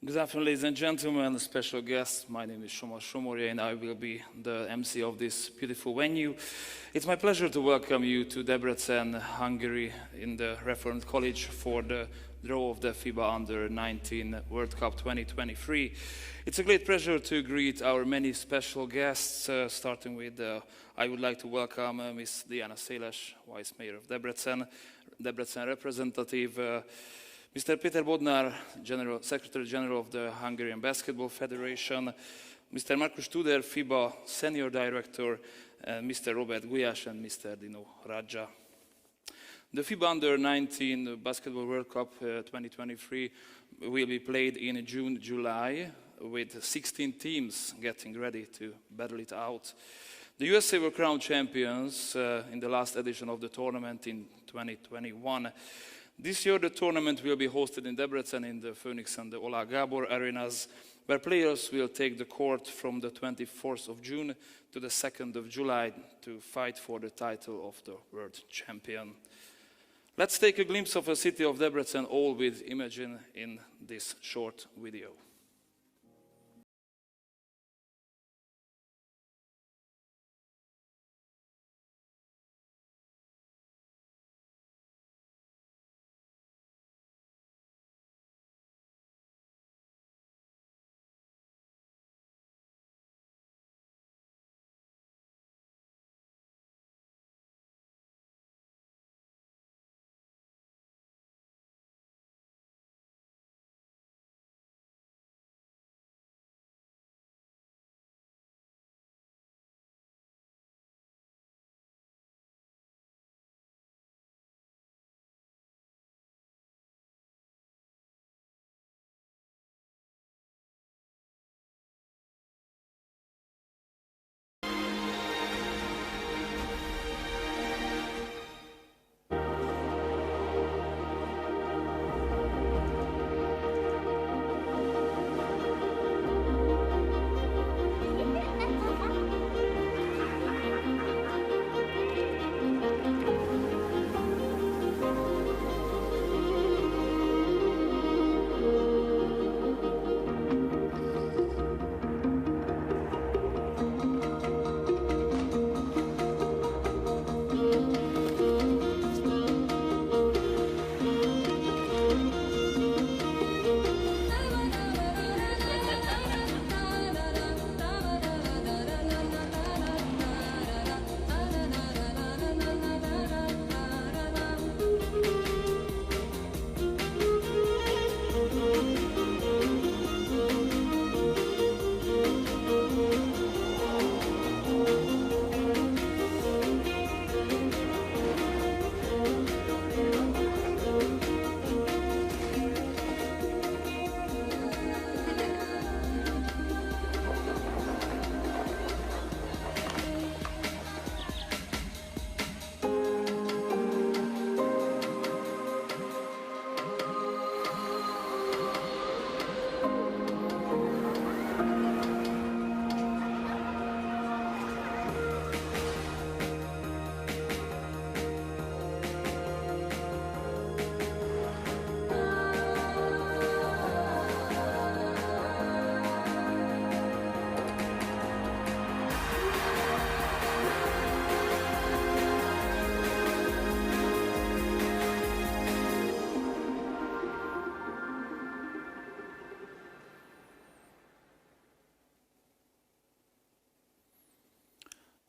Good afternoon, ladies and gentlemen, special guests. My name is Somos Somorja and I will be the MC of this beautiful venue. It's my pleasure to welcome you to Debrecen, Hungary, in the Reformed College for the draw of the FIBA U19 World Cup 2023. It's a great pleasure to greet our many special guests, starting with, I would like to welcome Ms. Diana Széles, Vice Mayor of Debrecen, Debrecen representative, Mr. Peter Bodnár, Secretary General of the Hungarian Basketball Federation, Mr. Markus Tuder, FIBA Senior Director, Mr. Robert Gulyás and Mr. Dino Radja. The FIBA U19 Basketball World Cup 2023 will be played in June, July, with 16 teams getting ready to battle it out. The USA were crowned champions in the last edition of the tournament in 2021. This year the tournament will be hosted in Debrecen in the Phoenix and the Ola Gábor arenas, where players will take the court from the 24th of June to the 2nd of July to fight for the title of the world champion. Let's take a glimpse of a city of Debrecen, all with Imagine, in this short video.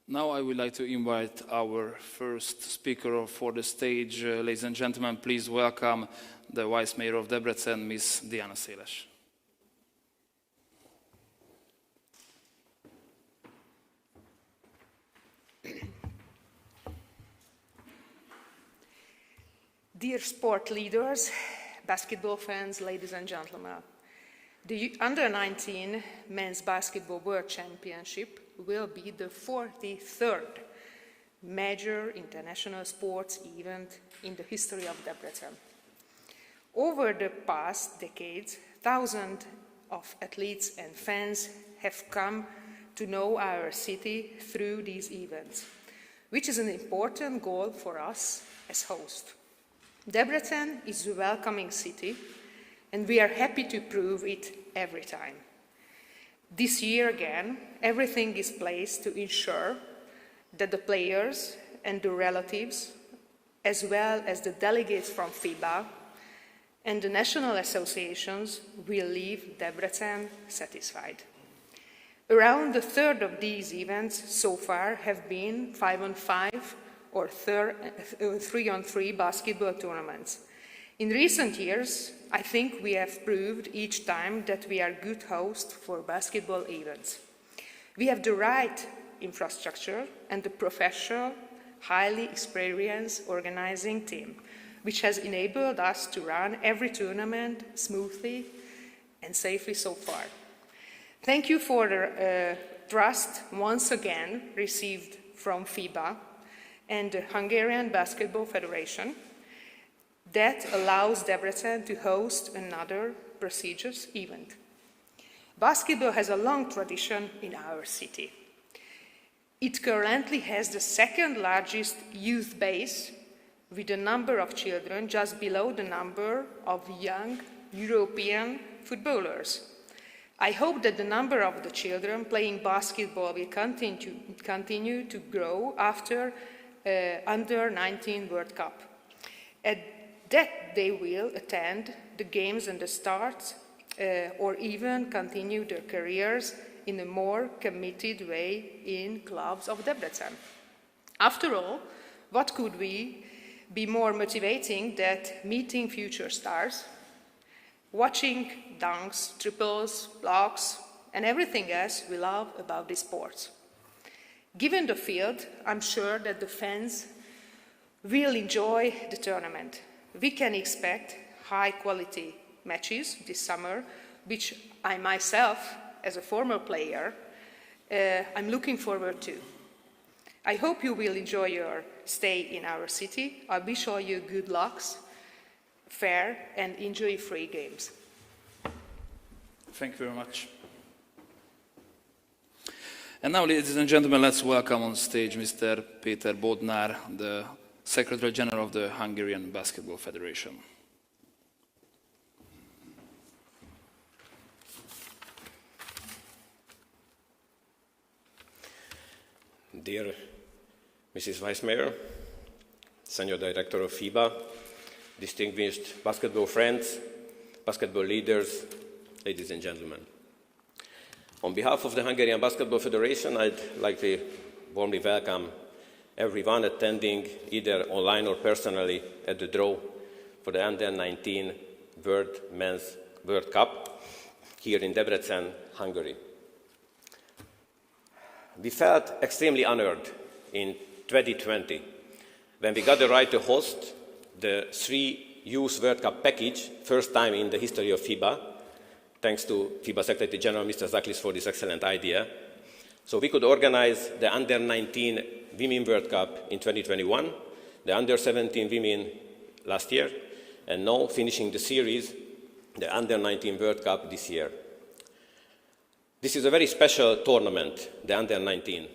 Now I would like to invite our first speaker for the stage. Ladies and gentlemen, please welcome the Vice Mayor of Debrecen, Ms. Diana Széles. Dear sport leaders, basketball fans, ladies and gentlemen, the Under-19 Men's Basketball World Championship will be the 43rd major international sports event in the history of Debrecen. Over the past decades, thousands of athletes and fans have come to know our city through these events, which is an important goal for us as host. Debrecen is a welcoming city, and we are happy to prove it every time. This year again, everything is placed to ensure that the players and the relatives, as well as the delegates from FIBA and the national associations, will leave Debrecen satisfied. Around a third of these events so far have been 5-on-5 or 3-on-3 basketball tournaments. In recent years, I think we have proved each time that we are good hosts for basketball events. We have the right infrastructure and the professional, highly experienced organizing team, which has enabled us to run every tournament smoothly and safely so far. Thank you for the trust once again received from FIBA and the Hungarian Basketball Federation that allows Debrecen to host another prestigious event. Basketball has a long tradition in our city. It currently has the second largest youth base, with a number of children just below the number of young European footballers. I hope that the number of the children playing basketball will continue to grow after Under-19 World Cup, and that they will attend the games and the starts or even continue their careers in a more committed way in clubs of Debrecen. After all, what could be more motivating than meeting future stars, watching dunks, triples, blocks, and everything else we love about this sport? Given the field, I'm sure that the fans will enjoy the tournament. We can expect high-quality matches this summer, which I myself, as a former player, I'm looking forward to. I hope you will enjoy your stay in our city. I wish all you good luck, fair and injury-free games. Thank you very much. And now, ladies and gentlemen, let's welcome on stage Mr. Péter Bodnár, the Secretary General of the Hungarian Basketball Federation. Dear Mrs. Vice Mayor, Senior Director of FIBA, distinguished basketball friends, basketball leaders, ladies and gentlemen. On behalf of the Hungarian Basketball Federation, I'd like to warmly welcome everyone attending either online or personally at the draw for the Under-19 Men's World Cup here in Debrecen, Hungary. We felt extremely honored in 2020 when we got the right to host the 3 Youth World Cup package, first time in the history of FIBA, thanks to FIBA Secretary General Mr. Zaklis for this excellent idea. So we could organize the Under-19 Women World Cup in 2021, the Under-17 Women last year, and now finishing the series, the Under-19 World Cup this year. This is a very special tournament, the Under-19.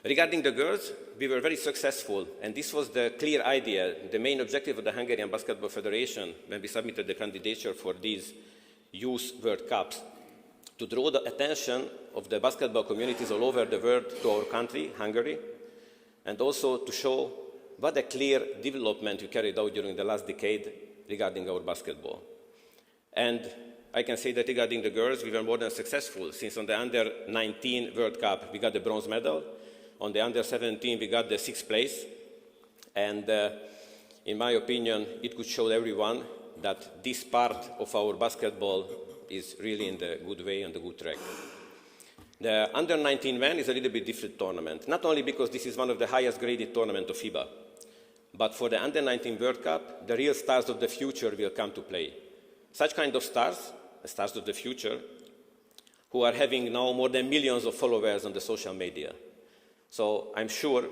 Regarding the girls, we were very successful, and this was the clear idea, the main objective of the Hungarian Basketball Federation when we submitted the candidature for these Youth World Cups, to draw the attention of the basketball communities all over the world to our country, Hungary, and also to show what a clear development we carried out during the last decade regarding our basketball. And I can say that regarding the girls, we were more than successful, since on the Under-19 World Cup we got the bronze medal, On the under-17, we got the 6th place. And in my opinion, it could show everyone that this part of our basketball is really in the good way, on the good track. The under-19 men is a little bit different tournament, not only because this is one of the highest graded tournaments of FIBA, but for the under-19 World Cup, the real stars of the future will come to play. Such kind of stars, the stars of the future, who are having now more than millions of followers on the social media. So I'm sure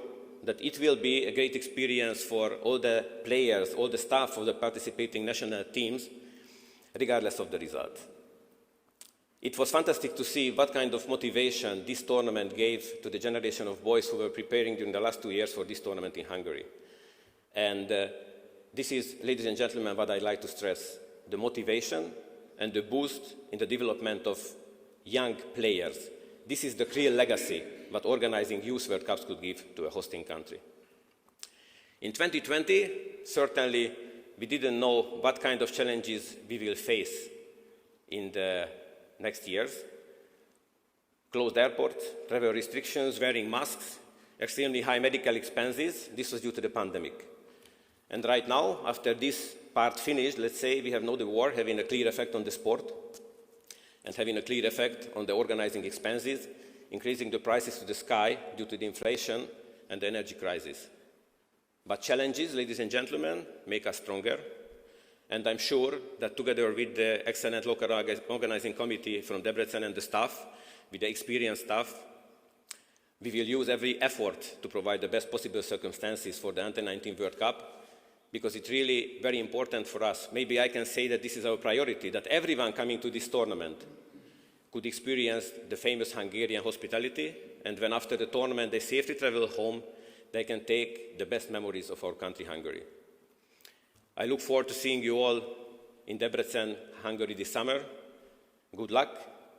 that it will be a great experience for all the players, all the staff of the participating national teams, regardless of the result. It was fantastic to see what kind of motivation this tournament gave to the generation of boys who were preparing during the last 2 years for this tournament in Hungary. And this is, ladies and gentlemen, what I'd like to stress, the motivation and the boost in the development of young players. This is the real legacy that organizing Youth World Cups could give to a hosting country. In 2020, certainly we didn't know what kind of challenges we will face in the next years. Closed airports, travel restrictions, wearing masks, extremely high medical expenses. This was due to the pandemic. And right now, after this part finished, let's say we have now the war having a clear effect on the sport and having a clear effect on the organizing expenses, increasing the prices to the sky due to the inflation and the energy crisis. But challenges, ladies and gentlemen, make us stronger. And I'm sure that together with the excellent local organizing committee from Debrecen and the staff, with the experienced staff, we will use every effort to provide the best possible circumstances for the Under-19 World Cup, because it's really very important for us. Maybe I can say that this is our priority, that everyone coming to this tournament could experience the famous Hungarian hospitality, and when after the tournament they safely travel home, they can take the best memories of our country, Hungary. I look forward to seeing you all in Debrecen, Hungary this summer. Good luck,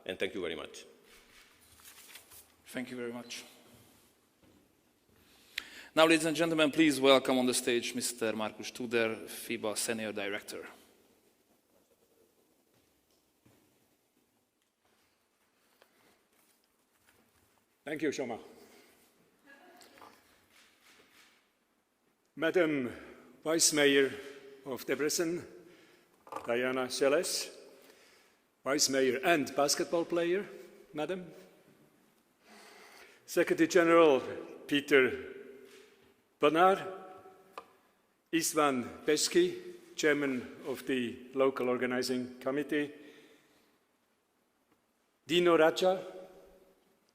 and thank you very much. Thank you very much. Now, ladies and gentlemen, please welcome on the stage Mr. Markus Tuder, FIBA Senior Director. Thank you, Shoma. Madam Vice Mayor of Debrecen, Diana Seles, Vice Mayor and basketball player, Madam. Secretary General Peter Bonar, Istvan Peski, Chairman of the Local Organizing Committee, Dino Raja,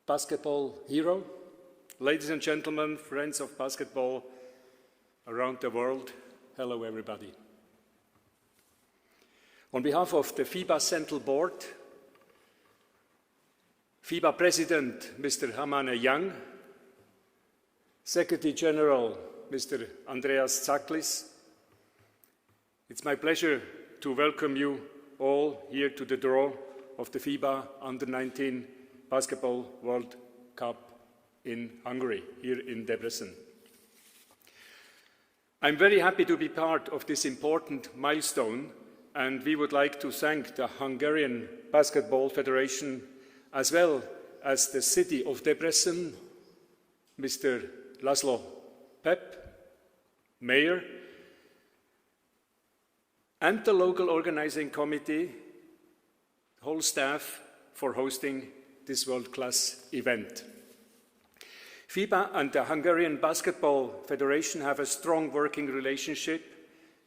basketball hero, ladies and gentlemen, friends of basketball around the world, hello everybody. On behalf of the FIBA Central Board, FIBA President Mr. Hamane Young, Secretary General Mr. Andreas Tsaklis, it's my pleasure to welcome you all here to the draw of the FIBA Under-19 Basketball World Cup in Hungary, here in Debrecen. I'm very happy to be part of this important milestone, and we would like to thank the Hungarian Basketball Federation as well as the city of Debrecen, Mr. Laszlo Pep, Mayor, and the local organizing committee, whole staff, for hosting this world-class event. FIBA and the Hungarian Basketball Federation have a strong working relationship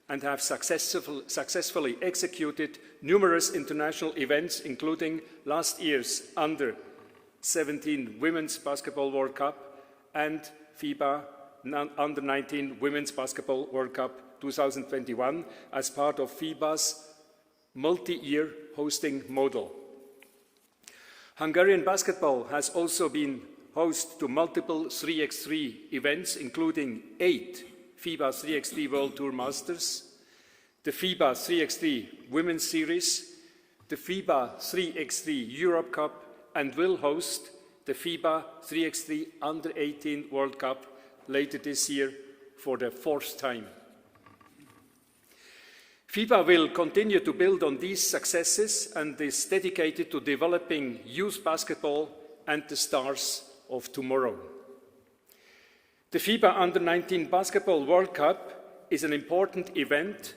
and have successfully executed numerous international events, including last year's Under-17 Women's Basketball World Cup and FIBA Under-19 Women's Basketball World Cup 2021 as part of FIBA's multi-year hosting model. Hungarian basketball has also been host to multiple 3x3 events, including 8 FIBA 3x3 World Tour Masters, the FIBA 3x3 Women's Series, the FIBA 3x3 Europe Cup, and will host the FIBA 3x3 Under-18 World Cup later this year for the 4th time. FIBA will continue to build on these successes and is dedicated to developing youth basketball and the stars of tomorrow. The FIBA Under-19 Basketball World Cup is an important event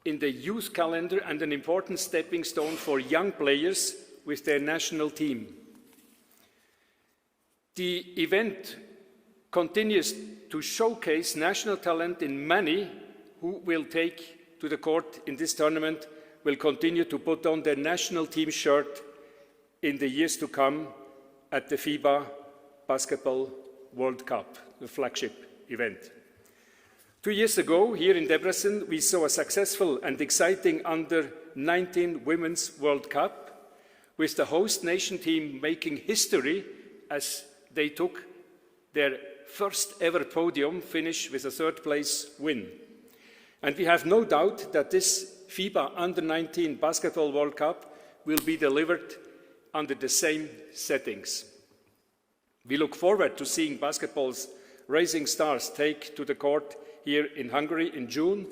in the youth calendar and an important stepping stone for young players with their national team. The event continues to showcase national talent in many who will take to the court in this tournament, will continue to put on their national team shirt in the years to come at the FIBA Basketball World Cup, the flagship event. 2 years ago, here in Debrecen, we saw a successful and exciting Under-19 Women's World Cup, with the host nation team making history as they took their first ever podium finish with a third place win. And we have no doubt that this FIBA Under-19 Basketball World Cup will be delivered under the same settings. We look forward to seeing basketball's rising stars take to the court here in Hungary in June,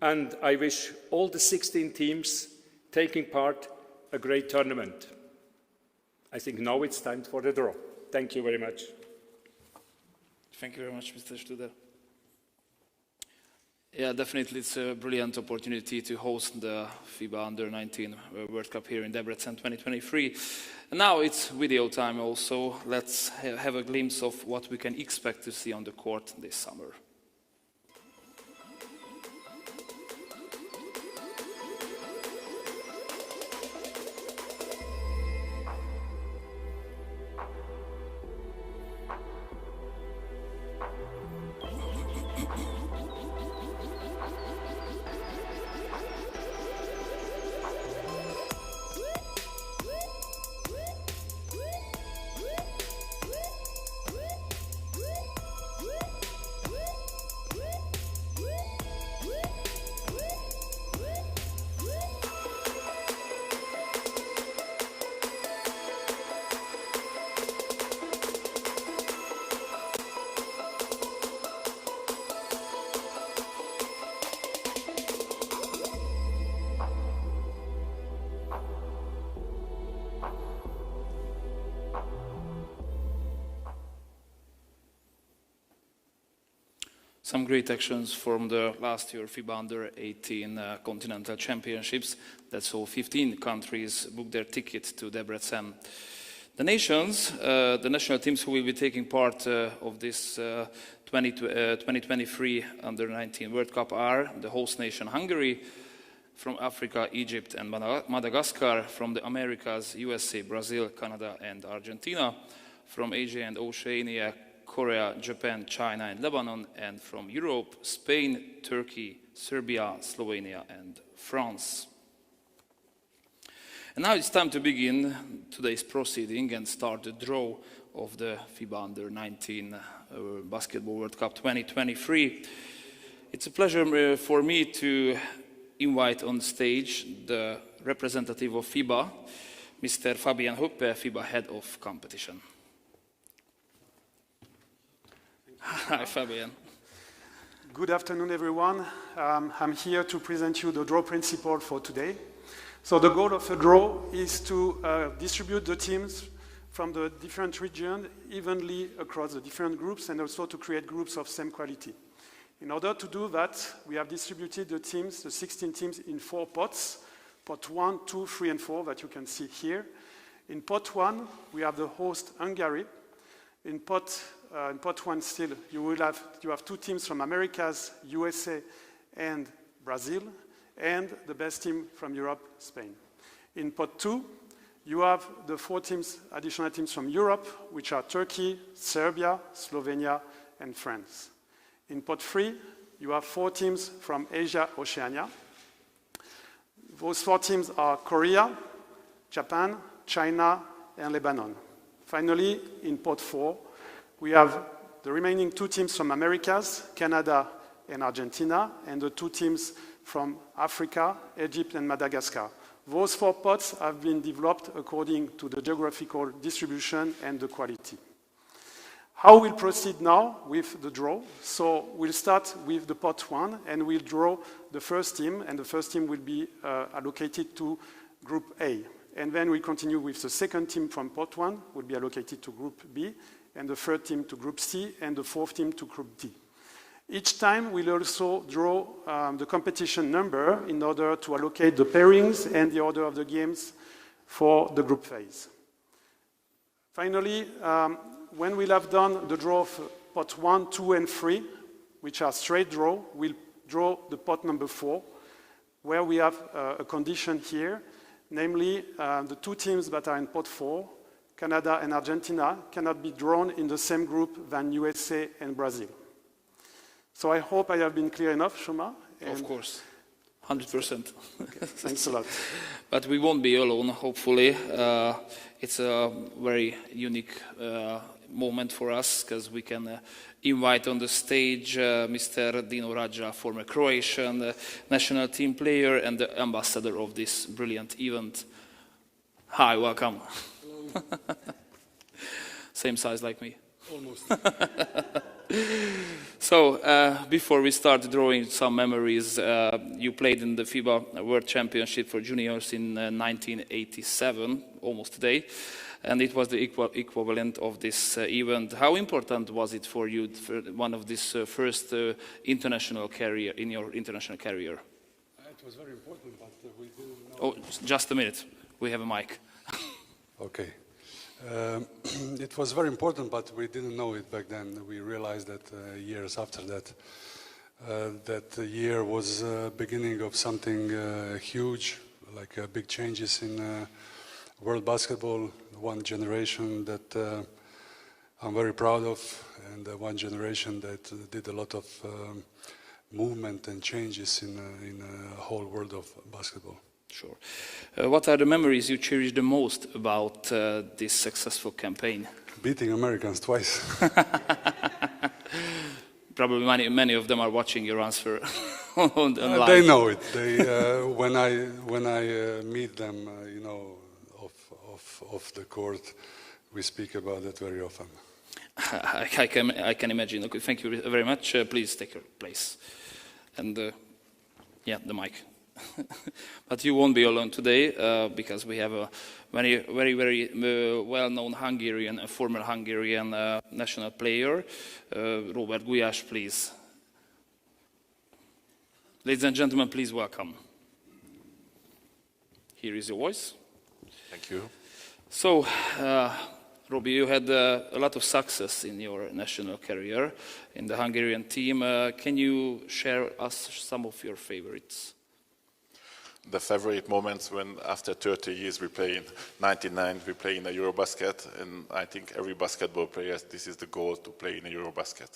and I wish all the 16 teams taking part a great tournament. I think now it's time for the draw. Thank you very much. Thank you very much, Mr. Studer. Yeah, definitely it's a brilliant opportunity to host the FIBA Under-19 World Cup here in Debrecen 2023. And now it's video time also. Let's have a glimpse of what we can expect to see on the court this summer. Some great actions from the last year FIBA Under-18 Continental Championships that saw 15 countries book their ticket to Debrecen. The national teams who will be taking part of this 2023 Under-19 World Cup are the host nation Hungary, from Africa, Egypt and Madagascar, from the Americas, USA, Brazil, Canada and Argentina, from Asia and Oceania, Korea, Japan, China and Lebanon, and from Europe, Spain, Turkey, Serbia, Slovenia and France. And now it's time to begin today's proceeding and start the draw of the FIBA Under-19 Basketball World Cup 2023. It's a pleasure for me to invite on stage the representative of FIBA, Mr. Fabian Hoppe, FIBA Head of Competition. Hi, Fabian. Good afternoon, everyone. I'm here to present you the draw principle for today. So the goal of the draw is to distribute the teams from the different regions evenly across the different groups, and also to create groups of same quality. In order to do that, we have distributed the teams, the 16 teams, in 4 pots. Pot 1, 2, 3, and 4 that you can see here. In pot 1, we have the host Hungary. In pot 1 still, you have 2 teams from Americas, USA and Brazil, and the best team from Europe, Spain. In pot 2, you have the 4 teams, additional teams from Europe, which are Turkey, Serbia, Slovenia, and France. In pot 3, you have 4 teams from Asia, Oceania. Those 4 teams are Korea, Japan, China, and Lebanon. Finally, in pot 4, we have the remaining 2 teams from Americas, Canada and Argentina, and the 2 teams from Africa, Egypt and Madagascar. Those 4 pots have been developed according to the geographical distribution and the quality. How we'll proceed now with the draw? So we'll start with the pot 1, and we'll draw the first team, and the first team will be allocated to Group A. And then we continue with the second team from pot 1, will be allocated to Group B, and the third team to Group C, and the fourth team to Group D. Each time we'll also draw the competition number in order to allocate the pairings and the order of the games for the group phase. Finally, when we'll have done the draw of pot 1, 2, and 3, which are straight draw, we'll draw the pot number 4, where we have a condition here, namely the two teams that are in pot 4, Canada and Argentina, cannot be drawn in the same group than USA and Brazil. So I hope I have been clear enough, Shoma. Of course, 100%. Okay, thanks a lot. But we won't be alone, hopefully. It's a very unique moment for us because we can invite on the stage Mr. Dino Radja, former Croatian national team player and the ambassador of this brilliant event. Hi, welcome. Same size like me. Almost. So, before we start drawing some memories, you played in the FIBA World Championship for juniors in 1987, almost today, and it was the equivalent of this event. How important was it for you, for one of this first international career, in your international career? It was very important, but we didn't know. Oh, just a minute. We have a mic. Okay. It was very important, but we didn't know it back then. We realized that years after that, that the year was beginning of something huge, like big changes in world basketball, one generation that I'm very proud of, and one generation that did a lot of movement and changes in the whole world of basketball. Sure. What are the memories you cherish the most about this successful campaign? Beating Americans twice. Probably many of them are watching your answer on live. They know it. They, when I meet them, you know, off the court, we speak about it very often. I can imagine. Okay, thank you very much. Please take your place. And yeah, the mic. But you won't be alone today because we have a very well-known Hungarian, a former Hungarian national player, Robert Gulyás, please. Ladies and gentlemen, please welcome. Here is your voice. Thank you. So, Robbie, you had a lot of success in your national career in the Hungarian team. Can you share us some of your favorites? The favorite moments when after 30 years we play in 99, we play in a Eurobasket, and I think every basketball player, this is the goal, to play in a Eurobasket.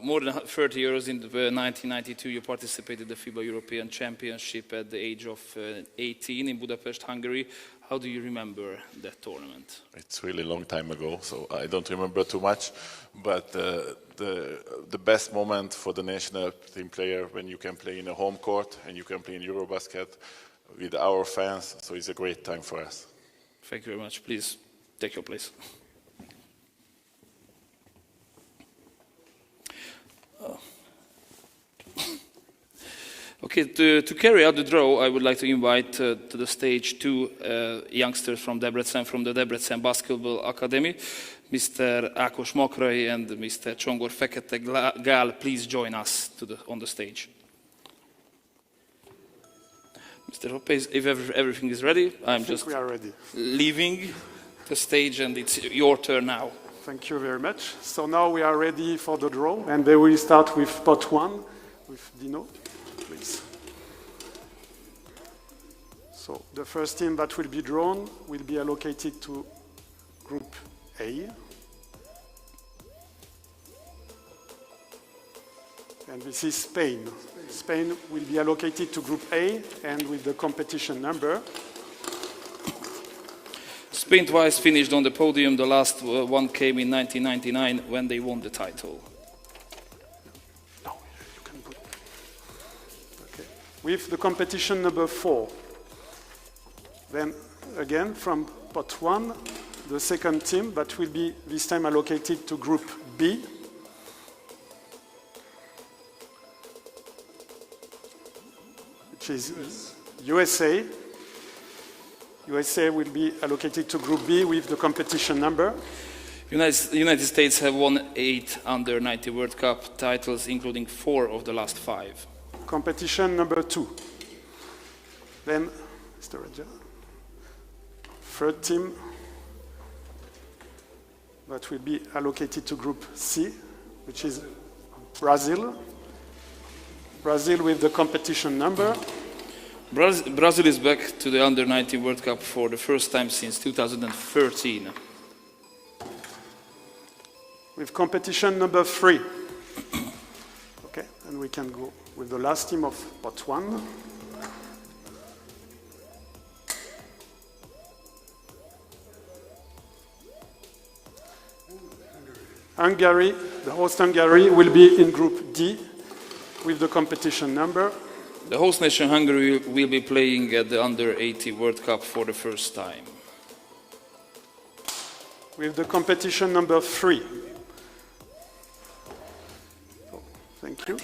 More than 30 years in 1992 you participated in the FIBA European Championship at the age of 18 in Budapest, Hungary. How do you remember that tournament? It's really a long time ago, so I don't remember too much, but the best moment for the national team player when you can play in a home court and you can play in Eurobasket with our fans, so it's a great time for us. Thank you very much. Please take your place. Okay, to carry out the draw, I would like to invite to the stage two youngsters from Debrecen, from the Debrecen Basketball Academy, Mr. Ákos Makrai and Mr. Csongor Fekete Gál. Please join us on the stage. Mr. Hoppe, if everything is ready, I'm just we are ready. Leaving the stage, and it's your turn now. Thank you very much. So now we are ready for the draw, and they will start with pot 1 with Dino. Please. So the first team that will be drawn will be allocated to Group A. And this is Spain. Spain will be allocated to Group A and with the competition number. Spain twice finished on the podium. The last one came in 1999 when they won the title. With the competition number 4. Then again from pot 1, the second team that will be this time allocated to Group B. Which is USA. USA will be allocated to Group B with the competition number. United States have won 8 Under-19 World Cup titles, including 4 of the last 5. Competition number 2. Then, Mr. Raja. Third team that will be allocated to Group C, which is Brazil. Brazil with the competition number. Brazil is back to the Under-19 World Cup for the first time since 2013. With competition number 3. Okay, and we can go with the last team of pot 1. Hungary, the host Hungary, will be in Group D with the competition number. The host nation Hungary will be playing at the Under-18 World Cup for the first time. With the competition number 3. Thank you.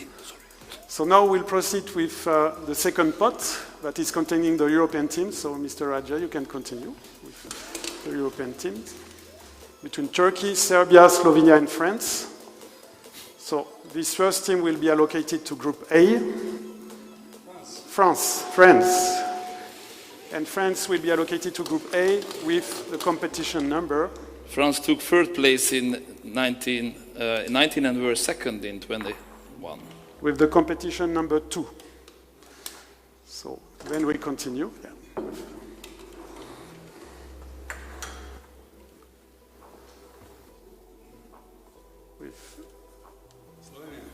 So now we'll proceed with the second pot that is containing the European teams. So Mr. Raja, you can continue with the European teams. Between Turkey, Serbia, Slovenia and France. So this first team will be allocated to Group A. France. And France will be allocated to Group A with the competition number. France took third place in 19 and were second in 21. With the competition number 2. So then we continue. Yeah.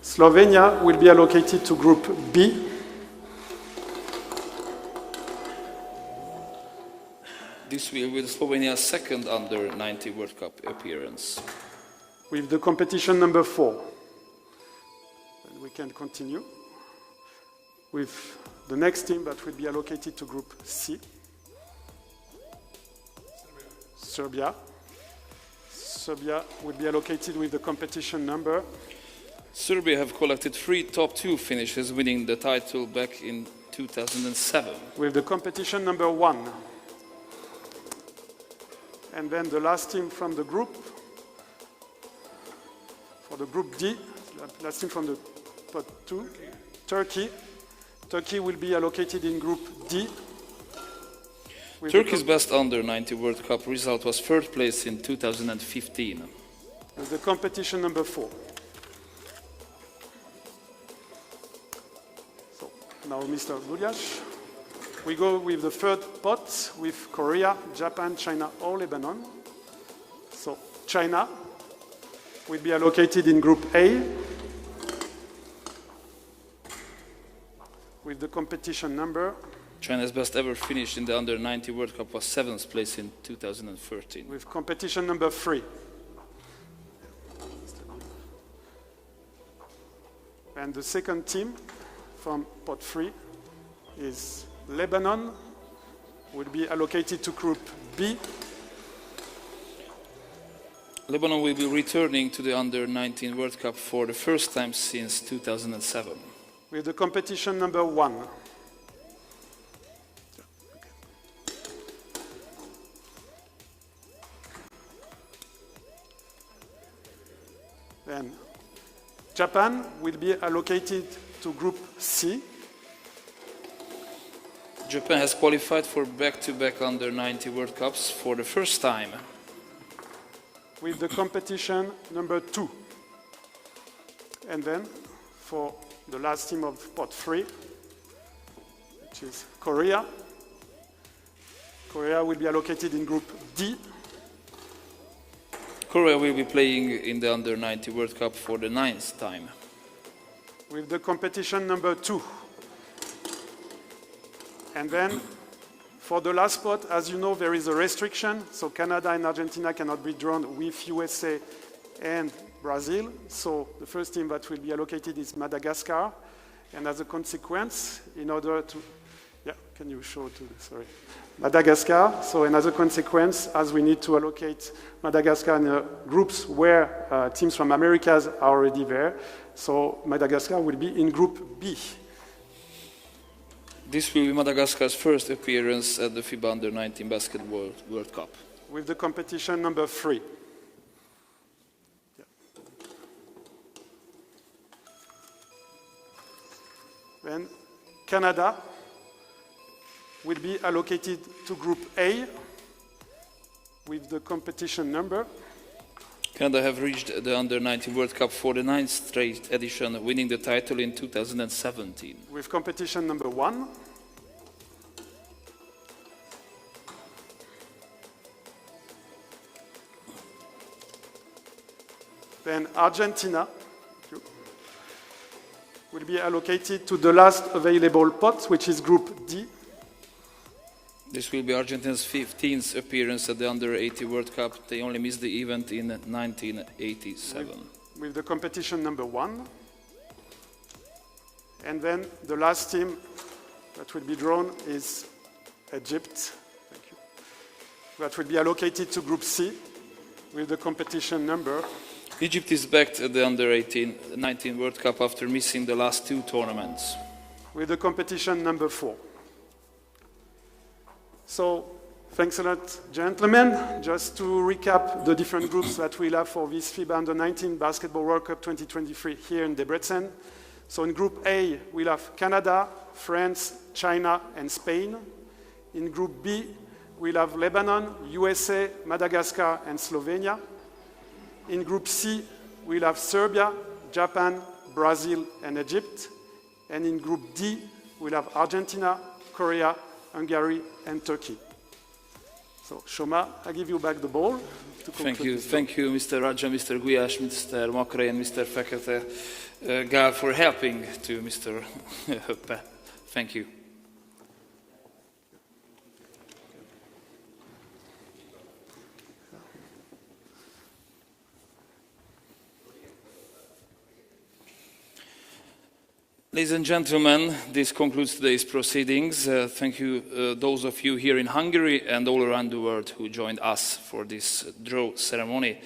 Slovenia will be allocated to Group B. This will be Slovenia's second Under-19 World Cup appearance. With the competition number 4. And we can continue with the next team that will be allocated to Group C. Serbia. Serbia will be allocated with the competition number. Serbia have collected 3 top 2 finishes, winning the title back in 2007. With the competition number 1. And then the last team from the group, for the Group D, last team from the pot 2, Turkey. Turkey will be allocated in Group D. Turkey's best Under-19 World Cup result was third place in 2015. With the competition number 4. So now Mr. Guliash. We go with the third pot with Korea, Japan, China or Lebanon. So China will be allocated in Group A with the competition number. China's best ever finish in the Under-19 World Cup was 7th place in 2013. With competition number 3. And the second team from pot 3 is Lebanon, will be allocated to Group B. Lebanon will be returning to the Under-19 World Cup for the first time since 2007. With the competition number 1. Then Japan will be allocated to Group C. Japan has qualified for back-to-back Under-19 World Cups for the first time. With the competition number 2. And then for the last team of pot 3, which is Korea. Korea will be allocated in Group D. Korea will be playing in the Under-19 World Cup for the 9th time. With the competition number 2. And then, for the last spot, as you know, there is a restriction. So Canada and Argentina cannot be drawn with USA and Brazil. So the first team that will be allocated is Madagascar. And as a consequence, in order to... Yeah, can you show to... Sorry. Madagascar. So, and as a consequence, as we need to allocate Madagascar in groups where teams from Americas are already there, so Madagascar will be in Group B. This will be Madagascar's first appearance at the FIBA Under-19 Basketball World Cup. With the competition number 3. Then Canada will be allocated to Group A with the competition number. Canada have reached the Under-19 World Cup for the 9th straight edition, winning the title in 2017. With competition number 1. Then Argentina will be allocated to the last available pot, which is Group D. This will be Argentina's 15th appearance at the Under-18 World Cup. They only missed the event in 1987. With the competition number 1. And then the last team that will be drawn is Egypt. Thank you. That will be allocated to Group C with the competition number. Egypt is back at the Under-19 World Cup after missing the last 2 tournaments. With the competition number 4. So, thanks a lot, gentlemen. Just to recap the different groups that we'll have for this FIBA Under-19 Basketball World Cup 2023 here in Debrecen. So in Group A, we'll have Canada, France, China, and Spain. In Group B, we'll have Lebanon, USA, Madagascar, and Slovenia. In Group C, we'll have Serbia, Japan, Brazil, and Egypt. And in Group D, we'll have Argentina, Korea, Hungary, and Turkey. So, Shoma, I give you back the ball to conclude. Thank you, Mr. Raja, Mr. Gulyás, Mr. Makray, and Mr. Fekete Gál for helping to Mr. Höppe. Thank you. Ladies and gentlemen, this concludes today's proceedings. Thank you, those of you here in Hungary and all around the world who joined us for this draw ceremony.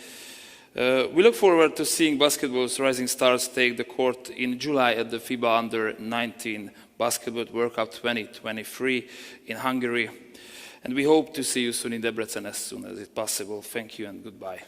We look forward to seeing basketball's rising stars take the court in July at the FIBA Under-19 Basketball World Cup 2023 in Hungary. And we hope to see you soon in Debrecen as soon as it's possible. Thank you and goodbye.